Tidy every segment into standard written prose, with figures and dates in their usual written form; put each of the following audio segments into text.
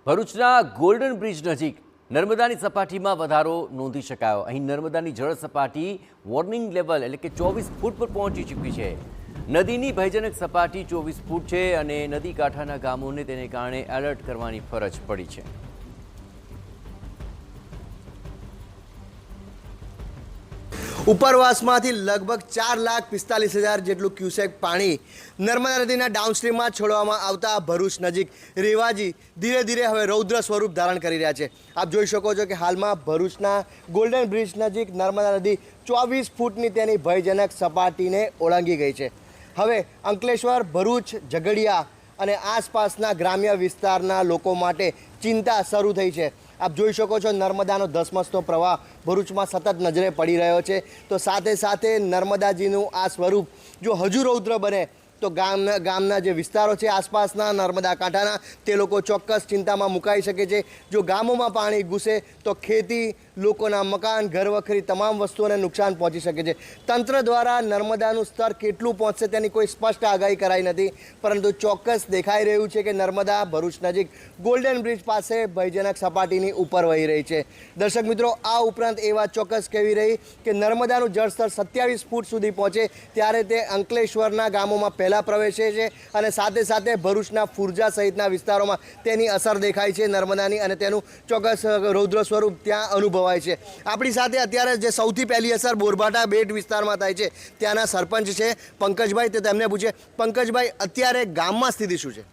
ભરૂચના golden bridge નજીક નર્મદાની સપાટીમાં વધારો નોંધી શકાયો। અહીં નર્મદાની જળ સપાટી વોર્નિંગ લેવલ એટલે કે 24 ફૂટ પર પહોંચી ચૂકી છે। નદીની ભયજનક સપાટી 24 ફૂટ છે અને નદી કાંઠાના ગામોને તેને કારણે એલર્ટ કરવાની ફરજ પડી છે। ઉપરવાસમાંથી લગભગ 4,45,000 જેટલું ક્યુસેક પાણી નર્મદા નદીના ડાઉનસ્ટ્રીમમાં છોડવામાં આવતા ભરૂચ નજીક રેવાજી ધીરે ધીરે હવે રૌદ્ર સ્વરૂપ ધારણ કરી રહ્યા છે। આપ જોઈ શકો છો કે હાલમાં ભરૂચના ગોલ્ડન બ્રિજ નજીક નર્મદા નદી 24 ફૂટની તેની ભયજનક સપાટીને ઓળંગી ગઈ છે। હવે અંકલેશ્વર, ભરૂચ, ઝઘડિયા અને આસપાસના ગ્રામ્ય વિસ્તારના લોકો માટે ચિંતા શરૂ થઈ છે। આપ જોઈ શકો છો નર્મદાનો ધસમસતો પ્રવાહ ભરૂચમાં સતત નજરે પડી રહ્યો છે। તો સાથે સાથે નર્મદાજીનું આ સ્વરૂપ જો હજુ રૌદ્ર બને તો ગામના જે વિસ્તારો છે આસપાસના નર્મદા કાંઠાના તે લોકો ચોક્કસ ચિંતામાં મુકાઈ શકે છે। જો ગામોમાં પાણી ઘૂસે તો ખેતી, લોકોના મકાન, ઘરવખરી તમામ વસ્તુઓને નુકસાન પહોંચી શકે છે। તંત્ર દ્વારા નર્મદાનું સ્તર કેટલું પહોંચશે તેની કોઈ સ્પષ્ટ આગાહી કરાઈ નથી, પરંતુ ચોક્કસ દેખાઈ રહ્યું છે કે નર્મદા ભરૂચ નજીક ગોલ્ડન બ્રિજ પાસે ભયજનક સપાટીની ઉપર વહી રહી છે। દર્શક મિત્રો, આ ઉપરાંત એ વાત ચોક્કસ કહેવી રહી કે નર્મદાનું જળસ્તર 27 ફૂટ સુધી પહોંચે ત્યારે તે અંકલેશ્વરના ગામોમાં પહેલાં પ્રવેશે છે અને સાથે સાથે ભરૂચના ફુરજા સહિતના વિસ્તારોમાં તેની અસર દેખાય છે નર્મદાની, અને તેનું ચોક્કસ રૌદ્ર સ્વરૂપ ત્યાં અનુભવાય છે। આપણી સાથે અત્યારે જે સૌથી પહેલી અસર બોરભાટા બેટ વિસ્તારમાં થાય છે ત્યાંના સરપંચ છે પંકજભાઈ, તે તેમને પૂછે। પંકજભાઈ, અત્યારે ગામમાં સ્થિતિ શું છે?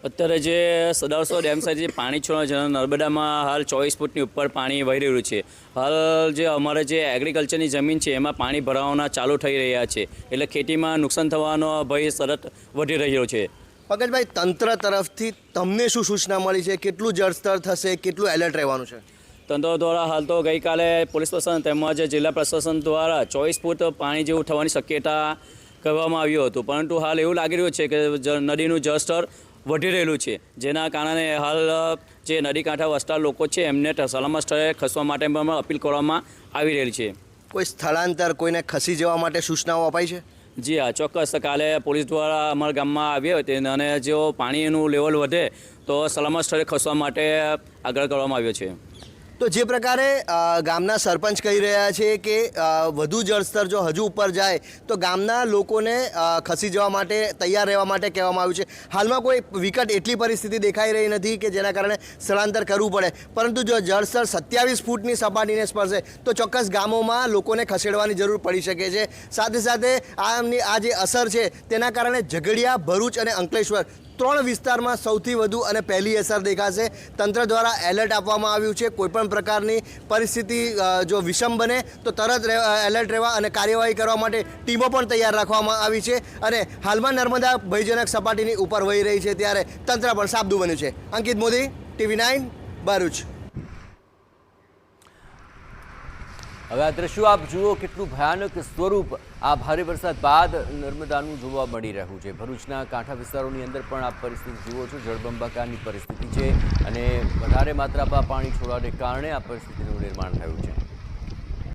અત્યારે જે સદાવસો ડેમ સાથે જે પાણી છોડે છે નર્મદામાં હાલ 24 ફૂટની ઉપર પાણી વહી રહ્યું છે। હાલ જે અમારે જે એગ્રીકલ્ચરની જમીન છે એમાં પાણી ભરાવાના ચાલુ થઈ રહ્યા છે, એટલે ખેતીમાં નુકસાન થવાનો ભય સતત વધી રહ્યો છે। પંકજભાઈ, તંત્ર તરફથી તમને શું સૂચના મળી છે? કેટલું જળસ્તર થશે? કેટલું એલર્ટ રહેવાનું છે? તંત્ર દ્વારા હાલ તો ગઈકાલે પોલીસ પ્રશાસન તેમજ જિલ્લા પ્રશાસન દ્વારા 24 ફૂટ પાણી જેવું થવાની શક્યતા કરવામાં આવ્યું હતું, પરંતુ હાલ એવું લાગી રહ્યું છે કે નદીનું જળસ્તર વધી રહેલું છે, જેના કારણે હાલ જે નદી કાંઠા વસતા લોકો છે એમને સલામત સ્થળે ખસવા માટે પણ અપીલ કરવામાં આવી રહેલી છે। કોઈ સ્થળાંતર, કોઈને ખસી જવા માટે સૂચનાઓ અપાઈ છે? જી હા, ચોક્કસ કાલે પોલીસ દ્વારા અમારા ગામમાં આવ્યા હતી અને જો પાણીનું લેવલ વધે તો સલામત સ્થળે ખસવા માટે આગળ કરવામાં આવ્યો છે। તો જે પ્રકારે ગામના સરપંચ કહી રહ્યા છે કે વધુ જળસ્તર જો હજુ ઉપર જાય તો ગામના લોકોને ખસી જવા માટે તૈયાર રહેવા માટે કહેવામાં આવ્યું છે। હાલમાં કોઈ વિકટ એટલી પરિસ્થિતિ દેખાઈ રહી નથી કે જેના કારણે સ્થળાંતર કરવું પડે, પરંતુ જો જળસ્તર 27 ફૂટની સપાટીને સ્પર્શે તો ચોક્કસ ગામોમાં લોકોને ખસેડવાની જરૂર પડી શકે છે। સાથે સાથે આ જે અસર છે તેના કારણે ઝઘડિયા, ભરૂચ અને અંકલેશ્વર 3 વિસ્તારમાં સૌથી વધુ અને પહેલી અસર દેખાશે। તંત્ર દ્વારા એલર્ટ આપવામાં આવ્યું છે। કોઈપણ પ્રકારની પરિસ્થિતિ જો વિષમ બને તો તરત એલર્ટ રહેવા અને કાર્યવાહી કરવા માટે ટીમો પણ તૈયાર રાખવામાં આવી છે। અને હાલમાં નર્મદા ભયજનક સપાટીની ઉપર વહી રહી છે ત્યારે તંત્ર પણ સાબદું બન્યું છે। અંકિત મોદી, TV9, ભરૂચ। હવે આ દ્રશ્યો આપ જુઓ, કેટલું ભયાનક સ્વરૂપ આ ભારે વરસાદ બાદ નર્મદાનું જોવા મળી રહ્યું છે। ભરૂચના કાંઠા વિસ્તારોની અંદર પણ આ પરિસ્થિતિ જુઓ છો, જળબંબાકારની પરિસ્થિતિ છે અને વધારે માત્રામાં પાણી છોડવાને કારણે આ પરિસ્થિતિનું નિર્માણ થયું છે।